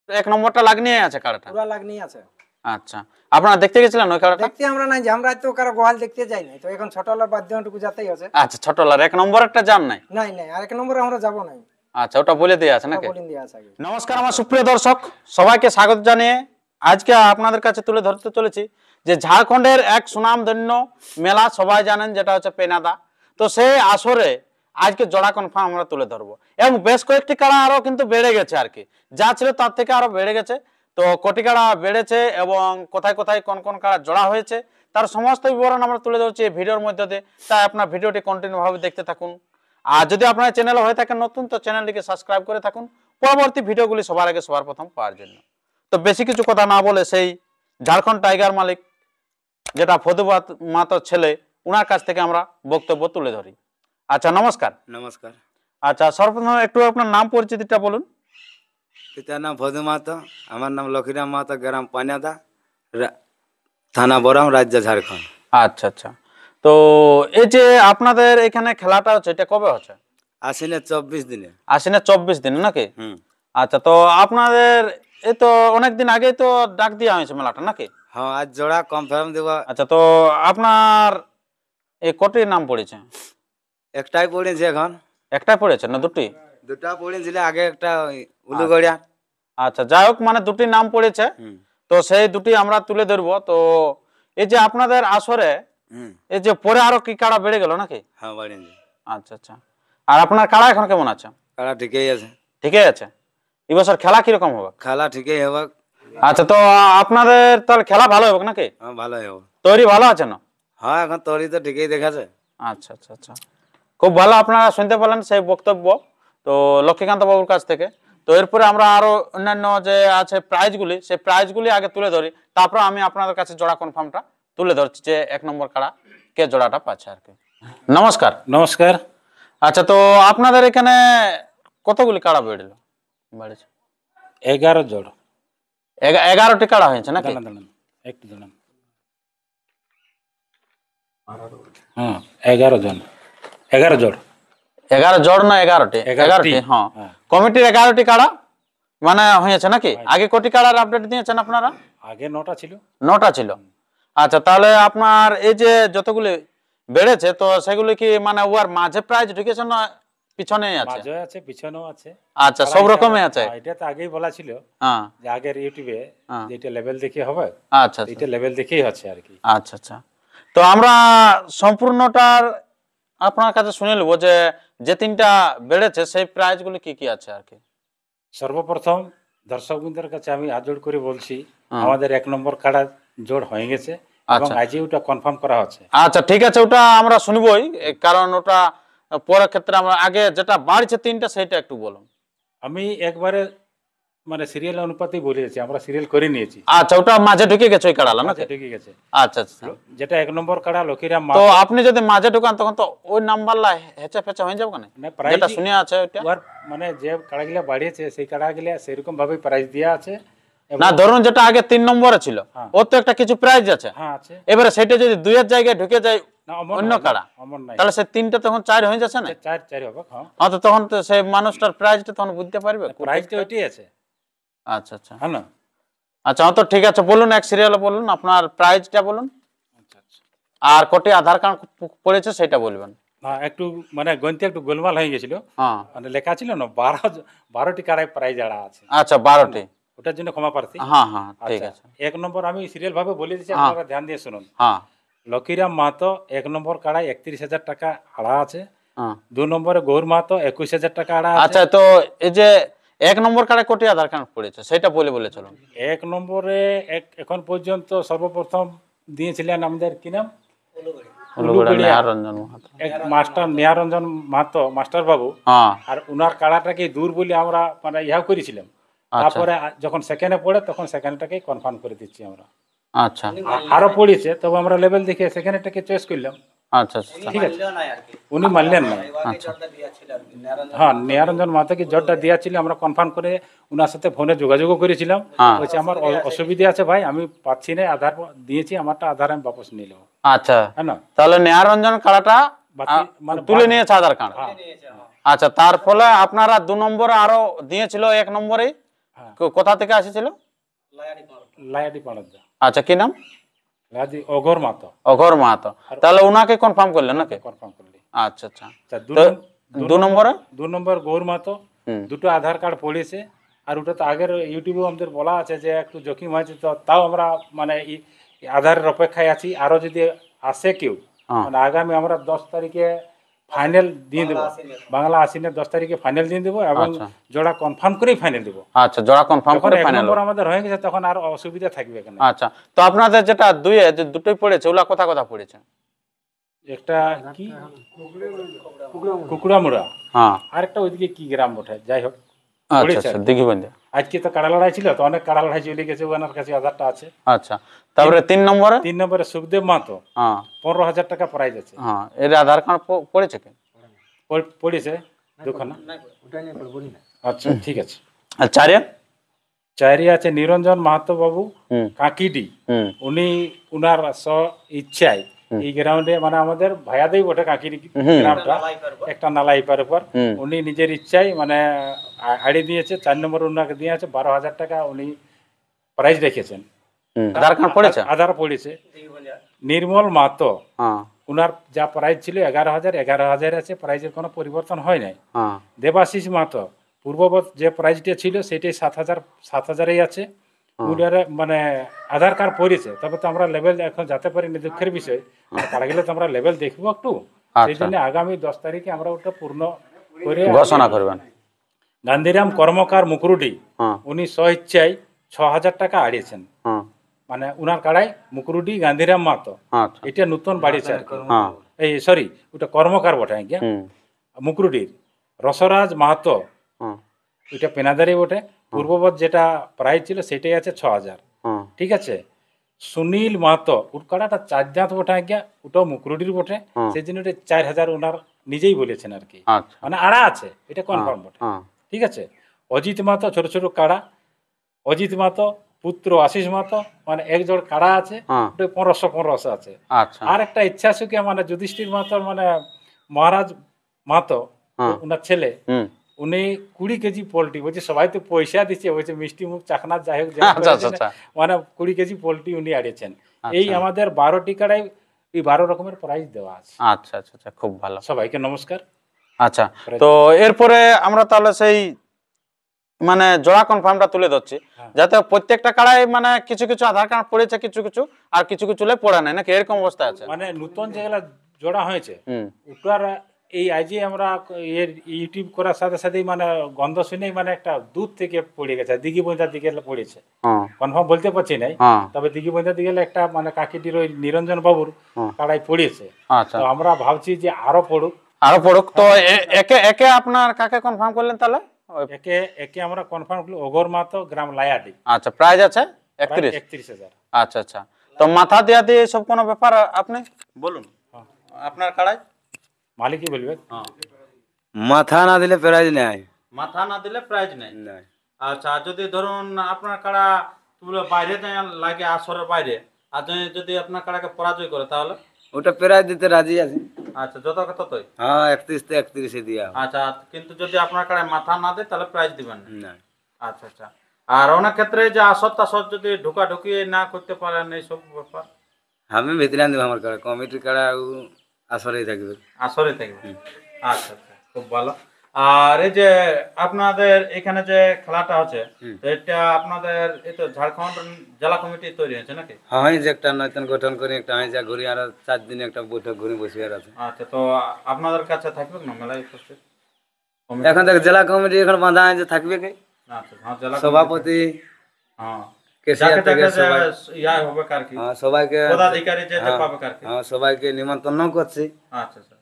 এক নম্বরটা লাগনিয়ে আছে কাড়াটা, পুরা লাগনি আছে। আচ্ছা, আপনারা দেখতে গেছিলেন ওই কাড়াটা? দেখতে আমরা নাই যে, আমরা তো কারো গোয়াল দেখতে যাই না, তো এখন ছোটলার বাদ্যটুকু যেতেই আছে। আচ্ছা, ছোটলার এক নম্বরেরটা যান নাই? নাই নাই, আর এক নম্বরে আমরা যাব নাই। আচ্ছা, ওটা বলে দিয়ে আছে নাকি? বলিন দিয়া আছে আগে। নমস্কার আমার সুপ্রিয় দর্শক, সবাইকে স্বাগত জানিয়ে আজকে আপনাদের কাছে তুলে ধরতে চলেছি যে ঝাড়খণ্ডের এক সুনামধন্য মেলা সবাই জানেন, যেটা হচ্ছে পেনাদা। তো সেই আসরে আজকে জোড়া কনফার্ম আমরা তুলে ধরবো, এবং বেশ কয়েকটি কাড়া আরো কিন্তু বেড়ে গেছে আর কি, যা ছিল তার থেকে আরো বেড়ে গেছে। তো কোটি কাড়া বেড়েছে এবং কোথায় কোথায় কোন কোন কাড়া জোড়া হয়েছে তার সমস্ত বিবরণ আমরা তুলে ধরছি এই ভিডিওর মধ্যে দিয়ে। তাই আপনার ভিডিওটি কন্টিনিউ ভাবে দেখতে থাকুন। আর যদি আপনার চ্যানেল হয়ে থাকেন নতুন, তো চ্যানেলটিকে সাবস্ক্রাইব করে থাকুন পরবর্তী ভিডিওগুলি সবার আগে সবার প্রথম পাওয়ার জন্য। তো বেশি কিছু কথা না বলে সেই ঝাড়খণ্ড টাইগার মালিক, যেটা ফতুবাদ মাতার ছেলে, ওনার কাছ থেকে আমরা বক্তব্য তুলে ধরি। আচ্ছা, নমস্কার। নমস্কার। আচ্ছা, সর্বপ্রথম একটু আপনার নাম পরিচিতিটা বলুন। পিতার নাম ভদু মাহাতো, আমার নাম লক্ষীরাম মাহাতো, গ্রাম পানিয়াদা, থানা বরাম, রাজ্য ঝাড়খণ্ড। আচ্ছা আচ্ছা, তো এই যে আপনাদের এখানে খেলাটা হচ্ছে, এটা কবে হচ্ছে? আশ্বিনে 24 দিনে। আশ্বিনে 24 দিন নাকি? আচ্ছা, তো আপনাদের এই তো অনেকদিন আগেই তো ডাক দেওয়া হয়েছে মেলাটা নাকি? হ্যাঁ, আজ জোড়া কনফার্ম দেব। আচ্ছা, তো আপনার এই কটি নাম পড়েছে? একটাই পড়েছে এখন। একটাই পড়েছে না দুটি? দুটা পড়েছিল আগে, একটা উলুগড়িয়া। আচ্ছা, যাই হোক, মানে দুটি নাম পড়েছে, তো সেই দুটি আমরা তুলে ধরবো। তো এই যে আপনাদের আসরে এই যে পরে আরো কি কাড়া বেড়ে গেল নাকি? হ্যাঁ, বাড়িয়েছে। আচ্ছা আচ্ছা, আর আপনার কাড়া এখন কেমন আছে? খেলা ঠিকই আছে। ঠিকই আছে। এবছর খেলা কিরকম হবে? খেলা ঠিকই হবে। আচ্ছা, তো আপনাদের তাহলে খেলা ভালো হবে নাকি? হ্যাঁ, ভালোই হবে। তৈরি ভালো আছে না? হ্যাঁ, এখন তৈরি তো ঠিকই দেখাছে। আচ্ছা আচ্ছা আচ্ছা, খুব ভালো। আপনারা শুনতে পেলেন সেই বক্তব্য তো লক্ষ্মীকান্ত বাবুর কাছ থেকে। তো এরপরে আমরা আরো অন্যান্য যে আছে প্রাইজগুলি, সেই প্রাইজগুলি আগে তুলে ধরি, তারপর আমি আপনাদের কাছে জোড়া কনফার্মটা তুলে ধরছি যে এক নম্বর কাড়া কে জোড়াটা পাচ্ছে আর কি। নমস্কার। নমস্কার। আচ্ছা, তো আপনাদের এখানে কতগুলি কাড়া বেড়েছে? 11 জোড়। 11টি কাড়া হয়েছে নাকি? একটু জানান। হ্যাঁ, 11 জন। 11 জোড়। 11 জোড় না 11টি? 11টি। হ্যাঁ, কমিটির 11টি কাড়া মানে হয়েছে নাকি? আগে কোটি কাড়ার আপডেট দিয়েছেন আপনারা? আগে 9টা ছিল। 9টা ছিল। আচ্ছা, তাহলে আপনার এই যে যতগুলি বেড়েছে, তো সেগুলি কি মানে ওর মাঝে প্রাইজ ঢুকেছে না পিছনেই আছে? মাঝে আছে, পিছনেও আছে। আচ্ছা, সব রকমই আছে। এটা তো আগেই বলা ছিল যে আগের ইউটিউবে যেটা লেভেল দেখে হবে। আচ্ছা, এটা লেভেল দেখেই হচ্ছে আর কি। আচ্ছা আচ্ছা, তো আমরা সম্পূর্ণটার আপনার কাছে শুনে নেব যে যে তিনটা বেড়েছে সেই প্রাইজগুলি কি কি আছে আর কি। সর্বপ্রথম দর্শকবৃন্দের কাছে আমি আজোড় করে বলছি, আমাদের 1 নম্বর কাড়া জোড় হয়ে গেছে এবং আজই ওটা কনফার্ম করা হচ্ছে। আচ্ছা, ঠিক আছে, ওটা আমরা শুনবই, কারণ ওটা পরের ক্ষেত্রে আমরা আগে যেটা বাড়ছে তিনটা সেটা একটু বলুন। আমি একবারে মানে সিরিয়াল অনুপাতেই বলেছি, আমরা সিরিয়াল করে নিয়েছি। আচ্ছা, ওটা মাঝে ঢুকে গেছে ওই কাড়া নাকি? ঢুকে গেছে। আচ্ছা আচ্ছা, যেটা 1 নম্বর কাড়া লক্ষীরাম। তো আপনি যদি মাঝে ঢুকান তখন তো ওই নাম্বারলা হেচা ফেচা হয়ে যাবে না, যেটা শুনে আছে ওইটা মানে যে কাড়াগুলা বাড়িয়েছে সেই কাড়াগুলা সেরকম ভাবে প্রাইস দেওয়া আছে। না, ধরুন যেটা আগে 3 নম্বরে ছিল ওর তো একটা কিছু প্রাইজ আছে। হ্যাঁ আছে। এবারে সেটা যদি 2 এর জায়গায় ঢুকে যায় অন্য কাড়া, তাহলে সে 3টা তখন 4 হয়ে যাচ্ছে না? 4 হবে। হ্যাঁ, তো তখন তো সেই মানুষটার প্রাইজটা তখন বুঝতে পারবে। প্রাইসটা ওইটাই আছে। আচ্ছা আচ্ছা, হ্যাঁ না? আচ্ছা, তো ঠিক আছে, বলুন এক সিরিয়ালে বলুন আপনার প্রাইজটা বলুন। আচ্ছা আচ্ছা, আর কোটি আধার কার্ড পড়েছে সেটা বলবেন। হ্যাঁ, একটু মানে গণিতে একটু গোলমাল হয়ে গেছিল। হ্যাঁ, মানে লেখা ছিল না 12টি কাড়ায় প্রাইজ আড়া আছে। আচ্ছা, 12টি, ওটার জন্য ক্ষমা প্রার্থী। হ্যাঁ হ্যাঁ, ঠিক আছে। 1 নম্বর আমি সিরিয়াল ভাবে বলে দিচ্ছি, আপনারা ধ্যান দিয়ে শুনুন। হ্যাঁ, লক্ষীরাম মাহাতো 1 নম্বর কাড়ায় 31,000 টাকা আড়া আছে। 2 নম্বরে গৌর মাহাতো 21,000 টাকা আড়া আছে। আচ্ছা, তো এই যে 1 নম্বর কার্ডে কোটি আধার কার্ড পড়েছে সেটা বলে চলুন। 1 নম্বরে এখন পর্যন্ত সর্বপ্রথম দিয়েছিলেন আমাদের কি নাম, মাস্টার নেহারঞ্জন মাহাতো মাস্টার বাবু। আর উনার কাড়াটাকে দূর বলে আমরা মানে ইহাও করেছিলাম। তারপরে যখন সেকেন্ডে পড়ে তখন সেকেন্ডটাকেই কনফার্ম করে দিচ্ছি আমরা। আচ্ছা, আরো পড়েছে, তবে আমরা লেভেল দেখে সেকেন্ডটাকে চয়েস করলাম। আচ্ছা, ঠিক আছে, উনি মানলেন না। হ্যাঁ, নেহারঞ্জন মাহাতোকে জটটা দেওয়া ছিল, আমরা কনফার্ম করে উনার সাথে ফোনে যোগাযোগও করেছিলাম। বলছে আমার অসুবিধা আছে ভাই, আমি পাচ্ছি না, আধার দিয়েছি, আমারটা আধার আমি বাপস নিয়ে নেবো। আচ্ছা, তাহলে নেহারঞ্জন কাড়াটা মানে তুলে নিয়েছে আধার কার্ড। আচ্ছা, তার ফলে আপনারা 2 নম্বরে আরো দিয়েছিল 1 নম্বরে, হ্যাঁ। কোথা থেকে আসেছিল? লায়াডি পাড়া। আচ্ছা, কি নাম? লায়াডি অঘর মাতো। অঘর মাহাতো। তাহলে ওনাকে কনফার্ম করলেন নাকি? কনফার্ম করলি। আচ্ছা আচ্ছা। আচ্ছা, তো 2 নম্বরে? 2 নম্বর গৌর মাতো। হুম। দুটো আধার কার্ড পড়েছে। আর ওটা তো আগের ইউটিউবে আমাদের বলা আছে যে একটু জখম হয়েছে, তো তাও আমরা মানে আধারের অপেক্ষায় আছি। আরও যদি আসে কেউ, হ্যাঁ। মানে আগামী আমরা 10 তারিখে ফাইনাল দিয়ে দেবো, বাংলা আশ্বিনের 10 তারিখে ফাইনাল দিয়ে দেবো এবং আচ্ছা। জোড়া কনফার্ম করেই ফাইনাল দেবো। আচ্ছা, জোড়া কনফার্ম যখন করে 1 ফাইনাল। নম্বর আমাদের হয়ে গেছে তখন আর অসুবিধা থাকবে এখানে। আচ্ছা, তো আপনাদের যেটা দুটোই পড়েছে, ওগুলা কোথা কোথা পড়েছে? একটা কি কুকুড়ামুড়া, হ্যাঁ। আর একটা ওইদিকে কি গ্রাম ওঠে, যাই হোক আচ্ছা পড়েছে আচ্ছা, আর কি। দিঘিবন্ধে। আজকে তো কাড়া লড়াই ছিল, তো অনেক কাড়া লড়াই চলে গেছে, ওনার কাছে আধারটা আছে। আচ্ছা, তারপরে 3 নম্বরে? 3 নম্বরে সুখদেব মাহাতো, হ্যাঁ 15,000 টাকা প্রাইজ আছে। হ্যাঁ, এর আধার কার্ড পড়েছে কি? পড়েছে দুখানা। আচ্ছা, ঠিক আছে। আর 4-এ? 4-এ আছে নিরঞ্জন মাহাতো বাবু, হুম কাঁকিডি। হুম উনি উনার ইচ্ছায় এই গ্রাউন্ডে, মানে আমাদের ভাইয়াদেই বটে কাঁকিডি গ্রামটা, একটা নালাই পার উপর। হুম। উনি নিজের ইচ্ছায় মানে আড়ি দিয়েছে। 4 নম্বর উনাকে দিয়ে আছে 12,000 টাকা উনি প্রাইজ রেখেছেন। হুম, আধার কার্ড পড়েছে? আধার পড়েছে। নির্মল মাহাতো, হ্যাঁ উনার যা প্রাইজ ছিল 11,000 আছে, প্রাইজের কোনো পরিবর্তন হয় নাই। হ্যাঁ। দেবাশিস মাহাতো, পূর্ববৎ যে প্রাইজটা ছিল সেটাই 7,000 আছে। উনার মানে আধার কার্ড পড়েছে, তবে তো আমরা লেভেল এখন যেতে পারিনি, দুঃখের বিষয়। কারা গেলে তো আমরা লেভেল দেখবো একটু, সেই জন্য আগামী 10 তারিখে আমরা ওটা পূর্ণ করে ঘোষণা করবেন। গান্ধীরাম কর্মকার মুকুরুডি, হ্যাঁ উনি স্বইচ্ছায় 6,000 টাকা আড়িয়েছেন। হ্যাঁ। মানে উনার কাড়াই মুকুরুডি গান্ধীরাম মাহাতো, আচ্ছা। এটা নতুন বাড়িছে আর কি। হ্যাঁ। এই সরি, ওটা কর্মকার বটে আজ্ঞা, হুম। মুকুরুডির। রসরাজ মাহাতো, হ্যাঁ ওইটা পেনাদারি বটে। পূর্ববৎ যেটা প্রাইস ছিল সেটাই আছে 6,000। হ্যাঁ। ঠিক আছে। সুনীল মাহাতো, ওর কাড়াটা 4 দাঁত বটে আজ্ঞা, ওটাও মুকুরুডির বটে। সেই জন্য ওটা 4,000 ওনার নিজেই বলেছেন আর কি, আচ্ছা। মানে আড়া আছে, এটা কনফার্ম বটে। হ্যাঁ। ঠিক আছে। অজিত মাহাতো, ছোট ছোট কাড়া। অজিত মাহাতো পুত্র আশিস মাহাতো, মানে এক জোড় কাড়া আছে, হ্যাঁ। ওটা 1500 আছে। আচ্ছা। আর একটা ইচ্ছা সুখে মানে যুধিষ্ঠির মাহাতোর মানে মহারাজ মাহাতো, হ্যাঁ। ওনার ছেলে, হুম। উনি 20 কেজি পোল্ট্রি, বলছে সবাই তো পয়সা দিচ্ছে, বলছে মিষ্টি মুখ চাকনা যাই হোক, আচ্ছা আচ্ছা আচ্ছা। মানে 20 কেজি পোল্ট্রি উনি আড়িয়েছেন। এই আমাদের 12টি কাড়াই এই 12 রকমের প্রাইজ দেওয়া আছে। আচ্ছা আচ্ছা আচ্ছা, খুব ভালো। সবাইকে নমস্কার। আচ্ছা, তো এরপরে আমরা তাহলে সেই মানে জোড়া কনফার্মটা তুলে ধরছি, যাতে প্রত্যেকটা কাড়াই মানে কিছু কিছু আধার কার্ড পড়েছে, কিছু কিছু আর কিছু কিছু পড়া নাই নাকি, এরকম অবস্থা আছে? মানে নতুন যেগুলা জোড়া হয়েছে হুম। ওটার এই আজই আমরা ইউটিউব করার সাথে সাথেই মানে গন্ধ শুনেই মানে একটা দুধ থেকে পড়ে গেছে, দিঘি বন্ধার দিকে পড়েছে। হ্যাঁ কনফার্ম বলতে পারছি নাই, হ্যাঁ। তবে দিঘি বন্ধার দিকে একটা মানে কাকিটির ওই নিরঞ্জন বাবুর কাড়াই পড়েছে। আচ্ছা, তো আমরা ভাবছি যে আরো পড়ুক। আরো পড়ুক। তো একে একে আপনার কাকে কনফার্ম করলেন তাহলে? একে একে আমরা কনফার্ম করলাম অঘর মাহাতো, গ্রাম লায়াডি। আচ্ছা, প্রাইজ আছে 31। 31,000। আচ্ছা আচ্ছা। তো মাথা দেয়া দিয়ে সব কোনো ব্যাপার আপনি বলুন আপনার কাড়াই? মালিকই বলবে। মাথা না দিলে প্রাইজ নেই। মাথা না দিলে প্রাইজ নেই। নাই। আচ্ছা, যদি ধরুন আপনার কাড়া বাইরে লাগে, আসরের বাইরে, আর যদি আপনার কাড়াকে পরাজয় করে তাহলে? ওটা প্রাইজ দিতে রাজি আছে। আচ্ছা, যত কথা ততই। হ্যাঁ, 31 তে 31 দিয়া। আচ্ছা, কিন্তু যদি আপনার কাড়ায় মাথা না দেয় তাহলে প্রাইজ দিবেন না? না। আচ্ছা আচ্ছা। আর অনেক ক্ষেত্রে যে আসর টাসর যদি ঢুকি না করতে পারেন, এইসব ব্যাপার? আমি ভিতরে আনবো, আমার কাড়া কমিটির কাড়া আসরেই থাকবে। আসরে থাকবে। আচ্ছা আচ্ছা, খুব ভালো। আর এই যে আপনাদের এখানে যে খেলাটা হচ্ছে, এটা আপনাদের এই তো ঝাড়খণ্ড জেলা কমিটি তৈরি হয়েছে নাকি? হ্যাঁ, যে একটা নতুন গঠন করে একটা যা ঘুরি, আর 4 দিনে একটা বৈঠক ঘুরে বসে আর আছে। আচ্ছা, তো আপনাদের কাছে থাকবে না মেলায় উপস্থিত? এখন দেখ জেলা কমিটি এখন বাঁধা আছে, থাকবে কে? আচ্ছা, হ্যাঁ, জেলা সভাপতি, হ্যাঁ, কেশিয়ার থেকে সবাই, ইয়া হবে কার কি, হ্যাঁ সবাইকে, পদাধিকারী যে পাবে কার কি। হ্যাঁ সবাইকে নিমন্ত্রণ করছি। আচ্ছা আচ্ছা।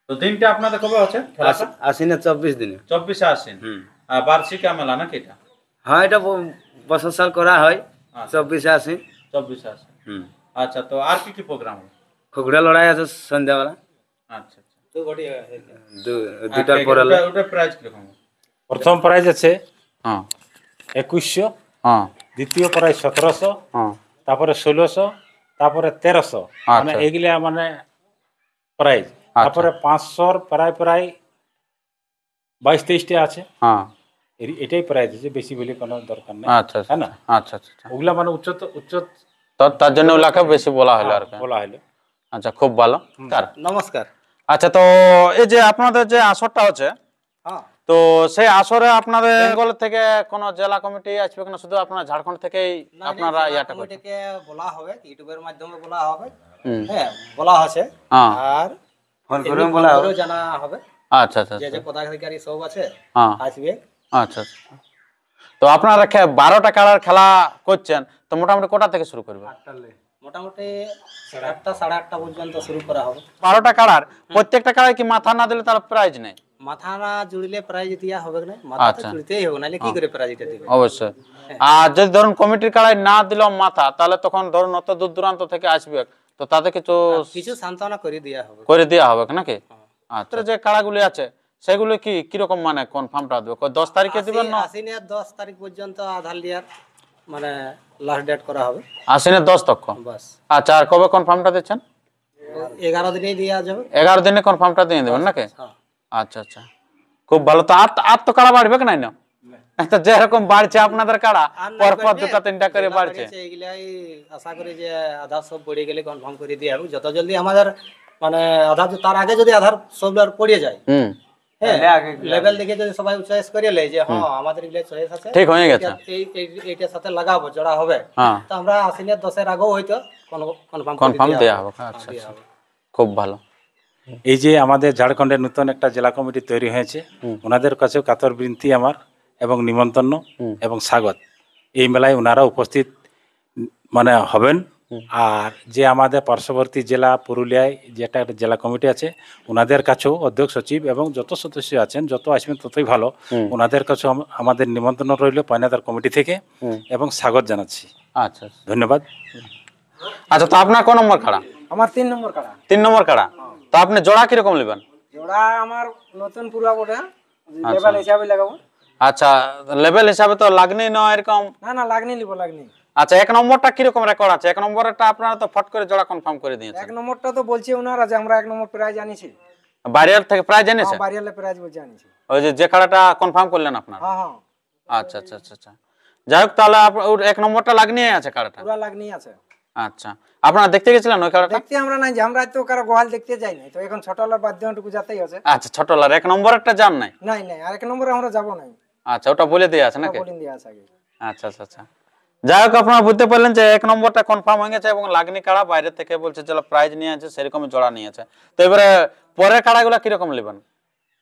তো দিনটা আপনাদের কবে হচ্ছে খেলাটা? আশ্বিনে 24 দিনে। 24 আশ্বিন। আর বার্ষিকা মেলা নাকি এটা? হ্যাঁ, এটা বছর সাল করা হয় 24 আশ্বিন। 24 আশ্বিন। আচ্ছা, তো আর কি কি প্রোগ্রাম হবে? খুগড়া লড়াই আছে সন্ধ্যাবেলা। আচ্ছা আচ্ছা। দুটার পরে ওটা প্রাইস কিরকম? প্রথম প্রাইজ আছে 2100, দ্বিতীয় প্রাইজ 1700, তারপরে 1600, তারপরে 1300, মানে এগুলা মানে প্রাইজ। তারপরে 500 প্রায় 22-23টা আছে। এটাই প্রাইজ আছে, বেশি বলে কোনো দরকার নেই। আচ্ছা আচ্ছা হ্যাঁ না, আচ্ছা আচ্ছা আচ্ছা। ওগুলা মানে উচ্চ উচ্চ তো তার জন্য ওগুলাকে বেশি বলা হলো আর কি। বলা হলো। আচ্ছা, খুব ভালো। কার নমস্কার। আচ্ছা, তো এই যে আপনাদের যে আসরটা হচ্ছে, হ্যাঁ, তো সেই আসরে আপনাদের বেঙ্গল থেকে কোন জেলা কমিটি আসবে কিনা, শুধু আপনারা ঝাড়খণ্ড থেকেই আপনারা ইয়াটা করছেন? কমিটিকে বলা হবে, ইউটিউবের মাধ্যমে বলা হবে। হুম। হ্যাঁ, বলা আছে। হ্যাঁ। আর ফোন এমনি করে ফোন বলা করেও জানা হবে, আচ্ছা আচ্ছা যে আচ্ছা। যে পদাধিকারী সব আছে হ্যাঁ। আসবে। আচ্ছা আচ্ছা। তো আপনারা 12টা কাড়ার খেলা করছেন, তো মোটামুটি কটা থেকে শুরু করবে? মোটামুটি 8টা 8:30 পর্যন্ত শুরু করা হবে। 12টা কাড়ার প্রত্যেকটা কাড়ায় কি মাথা না দিলে তার প্রাইজ নেই? মাথা না জুড়লে প্রাইজ দেওয়া হবে না, মাথা তো আচ্ছা। জুড়তেই হবে, নাহলে কি করে প্রাইজটা দিবে? অবশ্যই। আর যদি ধরুন কমিটির কাড়ায় না দিলাম মাথা, তাহলে তখন ধরুন অত দূর দূরান্ত থেকে আসবে, তো তাতে কিছু কিছু সান্ত্বনা করে দেওয়া হবে। করে দেওয়া হবে নাকি? আচ্ছা, যে কাড়াগুলি আছে সেগুলো কি কিরকম মানে কনফার্মটা দেবে? 10 তারিখে দিবেন না? আশ্বিনের 10 তারিখ পর্যন্ত আধার লিয়ার মানে লাস্ট ডেট করা হবে। আশ্বিনের 10 তক। বাস আচ্ছা, আর কবে কনফার্মটা দিচ্ছেন? 11 দিনেই দেওয়া যাবে। 11 দিনে কনফার্মটা দিয়ে দেবেন নাকি? হ্যাঁ। আচ্ছা আচ্ছা, খুব ভালো। তো আর তো কাড়া বাড়বে নাই না? তো যেরকম বাড়ছে আপনাদের কাড়া, আর নাই পরপর বাড়বে, 2টা 3টা করে যেগুলা বাড়ছে। বাড়িয়েছে এগুলাই আশা করি যে আধার সব পড়ে গেলে কনফার্ম করে দেওয়া হবে। যত জলদি আমাদের মানে আধার, তার আগে যদি আধার সব পড়ে যায়, হুম, হ্যাঁ, লেভেল দেখে যদি সবাই চয়েস করে লে যে হ্যাঁ আমাদের এগুলো চয়েস আছে, ঠিক হয়ে গেছে। এইটার সাথে লাগাবো, জোড়া হবে, হ্যাঁ, তো আমরা আশ্বিনের 10-এর আগেও হয়তো কনফার্ম কনফার্ম দেওয়া হবে। আচ্ছা আচ্ছা, খুব ভালো। এই যে আমাদের ঝাড়খণ্ডের নতুন একটা জেলা কমিটি তৈরি হয়েছে, ওনাদের কাছেও কাতর বিনতি আমার এবং নিমন্ত্রণ এবং স্বাগত। এই মেলায় ওনারা উপস্থিত মানে হবেন। আর যে আমাদের পার্শ্ববর্তী জেলা পুরুলিয়ায় যেটা একটা জেলা কমিটি আছে, ওনাদের কাছেও অধ্যক্ষ সচিব এবং যত সদস্য আছেন, যত আসবেন ততই ভালো। ওনাদের কাছেও আমাদের নিমন্ত্রণ রইল পায়নাদার কমিটি থেকে, এবং স্বাগত জানাচ্ছি। আচ্ছা আচ্ছা। ধন্যবাদ। আচ্ছা, তো আপনার কোন নম্বর কাড়া? আমার 3 নম্বর কাড়া। 3 নম্বর কাড়া। তো আপনি জোড়া কিরকম নেবেন? জোড়া আমার নতুন পুরা বটে, লেভেল হিসাবে লাগাবো। আচ্ছা, লেভেল হিসাবে তো লাগনি না এরকম? না না, লাগনি লিবো, লাগনি। আচ্ছা, 1 নম্বরটা কিরকম রেকর্ড আছে? 1 নম্বরটা আপনারা তো ফট করে জোড়া কনফার্ম করে দিয়েছেন। 1 নম্বরটা তো বলছে ওনারা যে আমরা 1 নম্বর প্রাইজ আনিছি। বাইরের থেকে প্রাইজ এনেছে? হ্যাঁ, বাড়িয়ালে প্রাইজ বলছে আনিছি। ওই যে কাড়াটা কনফার্ম করলেন আপনারা? হ্যাঁ হ্যাঁ, আচ্ছা আচ্ছা আচ্ছা আচ্ছা। যাই হোক, তাহলে 1 নম্বরটা লাগনি আছে কাড়াটা। পুরা লাগনি আছে। আচ্ছা, আপনারা দেখতে গেছিলেন ওই কাড়াটা? দেখতে আমরা নাই যে, আমরা তো কারো গোয়াল দেখতে যাই নাই, তো এখন ছোটলার বাদ্যটুকু যেতেই আছে। আচ্ছা, ছোটলার 1 নম্বরটা জান নাই? নাই নাই, আর 1 নম্বরে আমরা যাব নাই, আচ্ছা, ওটা বলে দিয়ে আছে নাকি? বলিন দিয়া আছে আগে। আচ্ছা আচ্ছা আচ্ছা। যাই হোক, আপনারা বুঝতে পারলেন যে 1 নম্বরটা কনফার্ম হয়ে গেছে এবং লাগনি কাড়া বাইরে থেকে বলছে যে প্রাইজ নিয়ে আছে, সেরকমই জোড়া নিয়েছে। তো এবারে পরের কাড়াগুলো কিরকম নেবেন?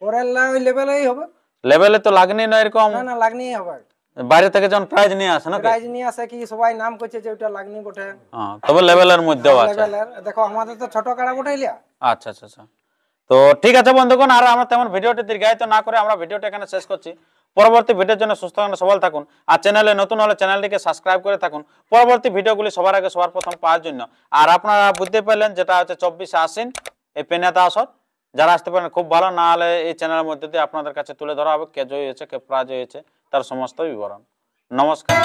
পরের ওই লেভেলেই হবে। লেভেলে তো লাগনি না এরকম, না না, লাগনিই হবে। বাইরে থেকে যখন প্রাইজ নিয়ে আসে নাকি? প্রাইজ নিয়ে আসে কি সবাই নাম করছে যে ওটা লাগনি বটে। হ্যাঁ, তবে লেভেলের মধ্যেও আছে। লেভেলের দেখো, আমাদের তো ছোট কাড়া বটাইলিয়া। আচ্ছা আচ্ছা আচ্ছা। তো ঠিক আছে বন্ধুগণ, আর আমরা তেমন ভিডিওটি দীর্ঘায়িত না করে আমরা ভিডিওটা এখানে শেষ করছি। পরবর্তী ভিডিওর জন্য সুস্থ থাকুন, সবল থাকুন, আর চ্যানেলে নতুন হলে চ্যানেলটিকে সাবস্ক্রাইব করে থাকুন পরবর্তী ভিডিওগুলি সবার আগে সবার প্রথম পাওয়ার জন্য। আর আপনারা বুঝতে পারলেন যেটা হচ্ছে 24 আশ্বিন এই পেনাদা আসর, যারা আসতে পারেন খুব ভালো, না হলে এই চ্যানেলের মধ্যে দিয়ে আপনাদের কাছে তুলে ধরা হবে কে জয়ী হয়েছে, কে পরাজয় হয়েছে, তার সমস্ত বিবরণ। নমস্কার।